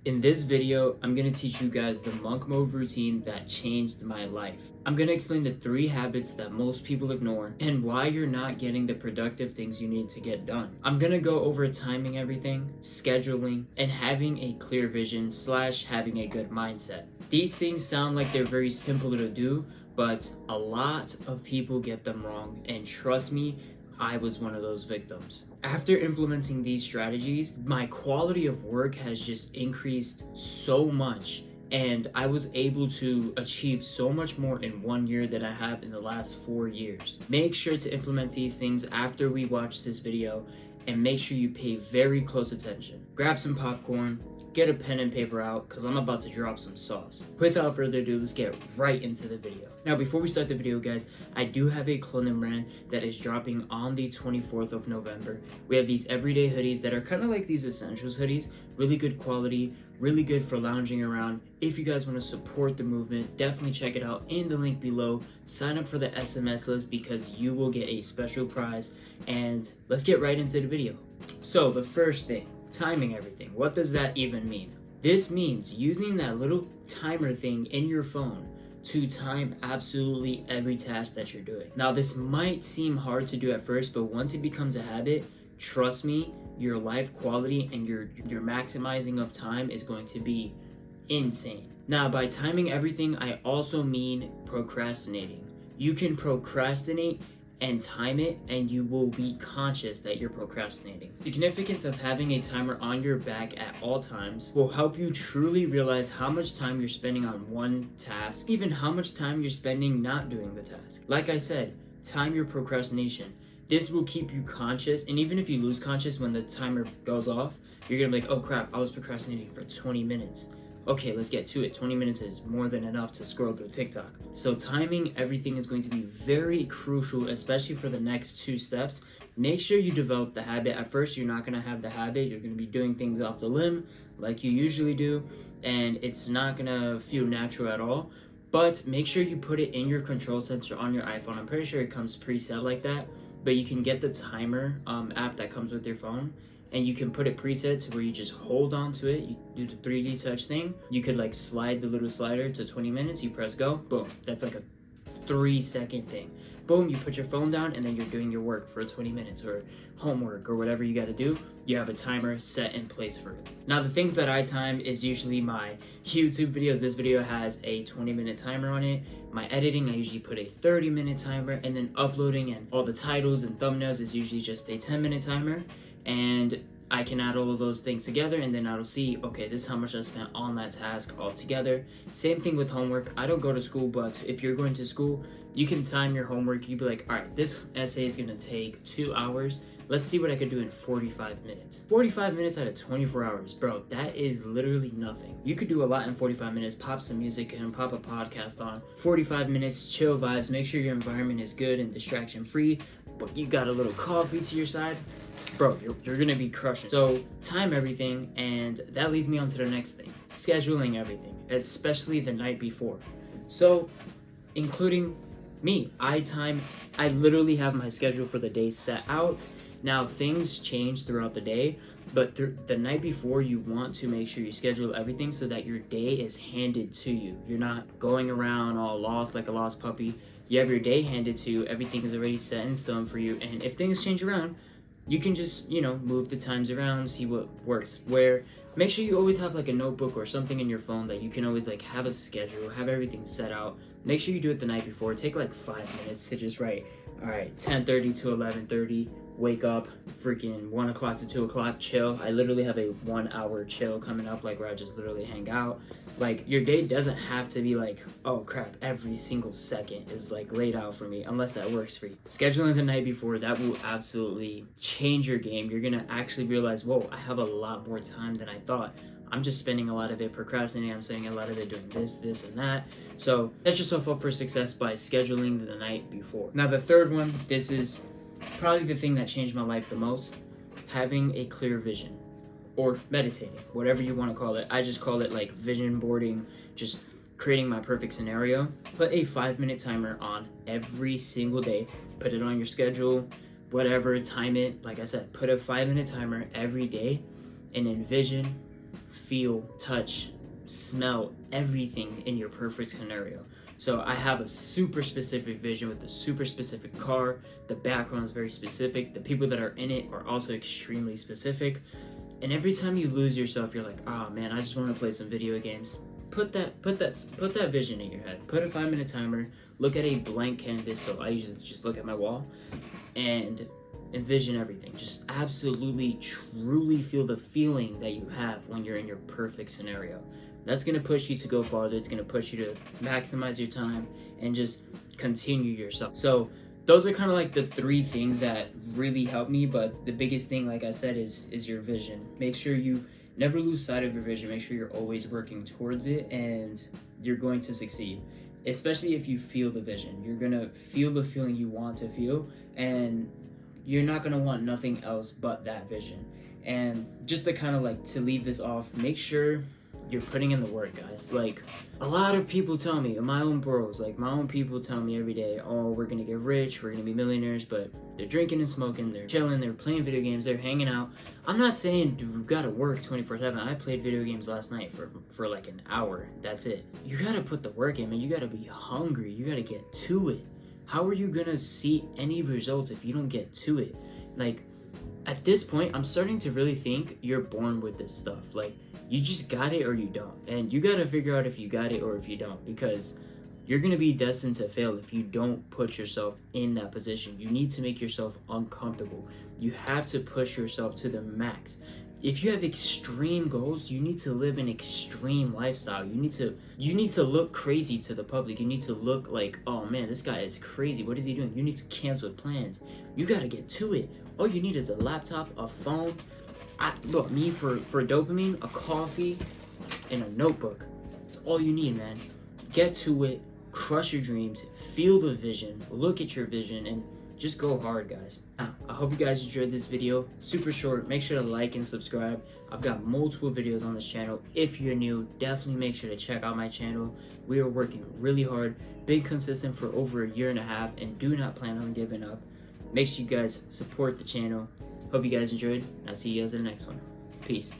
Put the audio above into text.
In this video, I'm going to teach you guys the monk mode routine that changed my life. I'm going to explain the 3 habits that most people ignore and why you're not getting the productive things you need to get done. I'm going to go over timing everything, scheduling, and having a clear vision / having a good mindset. These things sound like they're very simple to do, but a lot of people get them wrong, and trust me, I was one of those victims. After implementing these strategies, my quality of work has just increased so much, and I was able to achieve so much more in 1 year than I have in the last 4 years. Make sure to implement these things after we watch this video, and make sure you pay very close attention. Grab some popcorn, get a pen and paper out, because I'm about to drop some sauce. Without further ado, let's get right into the video. Now, before we start the video, guys, I do have a clothing brand that is dropping on the 24th of November. We have these everyday hoodies that are kind of like these essentials hoodies, really good quality, really good for lounging around. If you guys want to support the movement, definitely check it out in the link below. Sign up for the SMS list because you will get a special prize, and let's get right into the video. So the first thing, timing everything. What does that even mean? This means using that little timer thing in your phone to time absolutely every task that you're doing. Now, this might seem hard to do at first, but once it becomes a habit, trust me, your life quality and your maximizing of time is going to be insane. Now, by timing everything, I also mean procrastinating. You can procrastinate and time it, and you will be conscious that you're procrastinating. The significance of having a timer on your back at all times will help you truly realize how much time you're spending on one task, even how much time you're spending not doing the task. Like I said, time your procrastination. This will keep you conscious, and even if you lose conscious when the timer goes off, you're gonna be like, oh crap, I was procrastinating for 20 minutes. Okay, let's get to it. 20 minutes is more than enough to scroll through TikTok. So timing everything is going to be very crucial, especially for the next 2 steps. Make sure you develop the habit. At first, you're not going to have the habit. You're going to be doing things off the limb like you usually do, and it's not going to feel natural at all. But make sure you put it in your control center on your iPhone. I'm pretty sure it comes preset like that, but you can get the timer app that comes with your phone, and you can put it preset to where you just hold on to it. You do the 3D touch thing. You could like slide the little slider to 20 minutes. You press go, boom. That's like a 3-second thing. Boom, you put your phone down, and then you're doing your work for 20 minutes or homework or whatever you got to do. You have a timer set in place for it. Now, the things that I time is usually my YouTube videos. This video has a 20-minute timer on it. My editing, I usually put a 30-minute timer, and then uploading and all the titles and thumbnails is usually just a 10-minute timer. And I can add all of those things together, and then I'll see, okay, this is how much I spent on that task altogether. Same thing with homework. I don't go to school, but if you're going to school, you can time your homework. You'd be like, all right, this essay is gonna take 2 hours. Let's see what I could do in 45 minutes. 45 minutes out of 24 hours, bro, that is literally nothing. You could do a lot in 45 minutes, pop some music and pop a podcast on. 45 minutes, chill vibes, make sure your environment is good and distraction free, but you got a little coffee to your side. Bro, you're gonna be crushing. So time everything, and that leads me on to the next thing. Scheduling everything, especially the night before. So, including me, I literally have my schedule for the day set out. Now, things change throughout the day, but the night before, you want to make sure you schedule everything so that your day is handed to you. You're not going around all lost like a lost puppy. You have your day handed to you. Everything is already set in stone for you, and if things change around, you can just, move the times around, see what works where. Make sure you always have like a notebook or something in your phone that you can always like have a schedule, have everything set out. Make sure you do it the night before. Take like 5 minutes to just write, all right, 10:30 to 11:30, wake up, freaking 1 o'clock to 2 o'clock, chill. I literally have a 1 hour chill coming up, like where I just literally hang out. Like, your day doesn't have to be like, oh crap, every single second is like laid out for me, unless that works for you. Scheduling the night before, that will absolutely change your game. You're gonna actually realize, whoa, I have a lot more time than I thought. I'm just spending a lot of it procrastinating. I'm spending a lot of it doing this, and that. So set yourself up for success by scheduling the night before. Now, the third one, this is probably the thing that changed my life the most, having a clear vision, or meditating, whatever you want to call it. I just call it like vision boarding, just creating my perfect scenario. Put a 5-minute timer on every single day. Put it on your schedule, whatever, time it. Like I said, put a 5-minute timer every day and envision feel, touch, smell everything in your perfect scenario. So I have a super specific vision with a super specific car. The background is very specific. The people that are in it are also extremely specific. And every time you lose yourself, you're like, oh man, I just want to play some video games. Put that vision in your head. Put a 5-minute timer. Look at a blank canvas. So I usually just look at my wall and envision everything. Just absolutely, truly feel the feeling that you have when you're in your perfect scenario. That's going to push you to go farther. It's going to push you to maximize your time and just continue yourself. So those are kind of like the 3 things that really help me. But the biggest thing, like I said, is your vision. Make sure you never lose sight of your vision. Make sure you're always working towards it, and you're going to succeed. Especially if you feel the vision. You're going to feel the feeling you want to feel, and you're not going to want nothing else but that vision. And just to kind of like to leave this off, make sure you're putting in the work, guys. Like, a lot of people tell me, my own bros, like my own people tell me every day, oh, we're gonna get rich, we're gonna be millionaires, but they're drinking and smoking, they're chilling, they're playing video games, they're hanging out. I'm not saying you gotta work 24/7. I played video games last night for like an hour. That's it. You gotta put the work in, man. You gotta be hungry. You gotta get to it. How are you gonna see any results if you don't get to it? Like, at this point, I'm starting to really think you're born with this stuff. Like, you just got it or you don't. And you got to figure out if you got it or if you don't, because you're going to be destined to fail if you don't put yourself in that position. You need to make yourself uncomfortable. You have to push yourself to the max. If you have extreme goals, you need to live an extreme lifestyle. You need to look crazy to the public. You need to look like, oh man, this guy is crazy. What is he doing? You need to cancel plans. You got to get to it. All you need is a laptop, a phone. Look, me for dopamine, a coffee, and a notebook. That's all you need, man. Get to it, crush your dreams, feel the vision, look at your vision, and just go hard, guys. Now, I hope you guys enjoyed this video. Super short. Make sure to like and subscribe. I've got multiple videos on this channel. If you're new, definitely make sure to check out my channel. We are working really hard, been consistent for over 1.5 years, and do not plan on giving up. Make sure you guys support the channel. Hope you guys enjoyed, and I'll see you guys in the next one. Peace.